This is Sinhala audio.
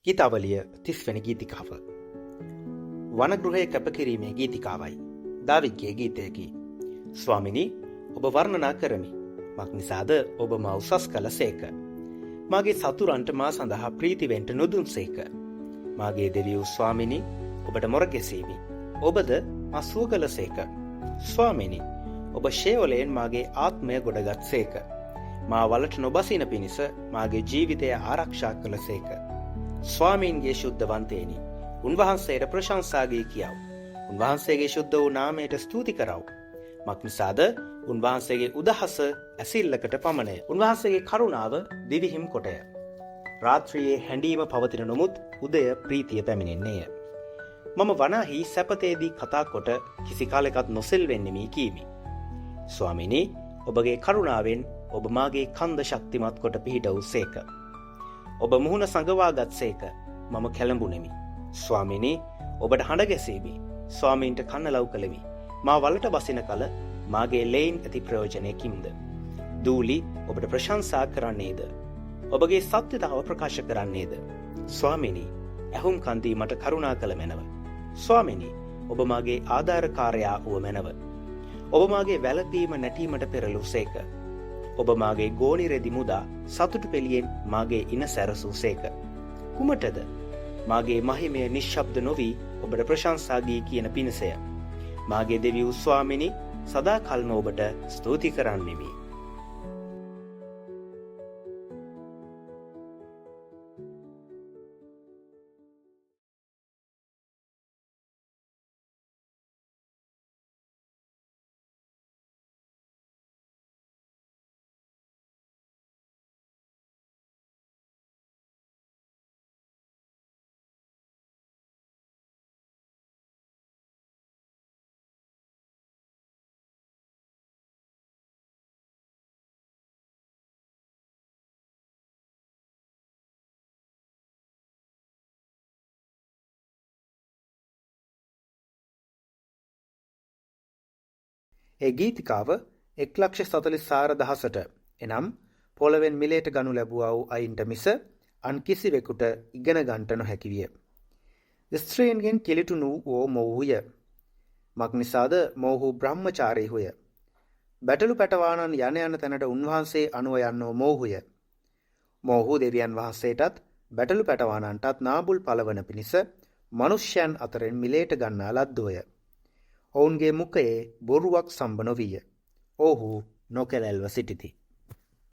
ගීතාවලිය 30 වෙනි ගීතිකාව. වනගෘහයේ කැපකිරීමේ ගීතිකාවයි. දාවිද්ගේ ගීතයකි. ස්වාමිනී, ඔබ වර්ණනා කරමි. මක් නිසාද ඔබ මා උසස් කළසේක. මාගේ සතුරන්ට මා සඳහා ප්‍රීතිවෙන්ට නොදුන්සේක. මාගේ දෙවියෝ ස්වාමිනී, ඔබට මොරගැසීමි. ඔබද මා සුව කළසේක. ස්වාමිනී, ඔබ ෂේවලයෙන් මාගේ ආත්මය ගොඩගත්සේක. මා වලට නොබසින පිණිස මාගේ ජීවිතය ආරක්ෂා කළසේක. ස්වාමීන්ගේ ශුද්ධවන්තේනි, උන්වහන්සේට ප්‍රශංසාගේ කියව. උන්වහන්සේගේ ශුද්ධ වූ නාමයට ස්තුති කරව. මක් නිසාද උන්වහන්සේගේ උදහස ඇසිල්ලකට පමණය. උන්වහන්සේගේ කරුණාව දිවිහිම් කොටය. රාත්‍රියේ හැඬීම පවතින නොමුත් උදය ප්‍රීතිය පැමිණෙන්නේය. මම වනාහි සැපතේදී කතා කොට කිසි කාලෙකත් නොසෙල්වෙන්නෙමි කීමි. ස්වාමිනී, ඔබගේ කරුණාවෙන් ඔබ මාගේ කන්ද ශක්තිමත් කොට පිහිටවූ සේක. ඔබ මුහුණ සඟවාගත් සේක. මම කැළඹුණෙමි. ස්වාමිනී, ඔබට හඬ ගැසීමි. ස්වාමීන්ට කන්නලව් කළෙමි. මා වලට බසින කල මාගේ ලෙයින් ඇති ප්‍රයෝජනයකින්ද. දූලි ඔබට ප්‍රශංසා කරන්නේද? ඔබගේ සත්‍යතාව ප්‍රකාශ කරන්නේද? ස්වාමිනී, ඇහුම් කන්දී මට කරුණා කළ මැනව. ස්වාමිනී, ඔබ මාගේ ආධාරකාරයා වුව මැනව. ඔබ මාගේ වැළපීම නැටීමට පෙරළූ සේක. ඔබ මාගේ ගෝනි රෙදි මුදා සතුටු පෙළියෙන් මාගේ ඉන සැරසූ සේක. කුමටද? මාගේ මහිමය නිශ්ශබ්ද නොවී ඔබට ප්‍රශංසාගී කියන පිණිසය. මාගේ දෙවියෝ ස්වාමිනී, සදා කල්ම ඔබට ස්තුති කරන්නෙමි. ඒ ගීතිකාව 1,44,000ට එනම් පොළවෙන් මිලේට ගනු ලැබුවා වූ අයින්ට මිස අන් කිසිවෙකුට ඉගෙන ගන්නට නොහැකි විය. ස්ත්‍රීන්ගෙන් කිලිටු වූ මොවුහුය. මක් නිසාද මොවුහු බ්‍රහ්මචාරීහුය. බැටළු පැටවානන් යන තැනට උන්වහන්සේ අනුව යන්නෝ මොවුහුය. මොවුහු දෙවියන් වහන්සේටත් බැටළු පැටවානන්ටත් නාබුල් පලවන පිණිස මනුෂ්‍යයන් අතරින් මිලේට ගන්නා ලද්දෝය. ඔවුන්ගේ මුඛයේ බොරුවක් සම්බ නොවිය. ඔවුහු නොකැලැල්ව සිටිති.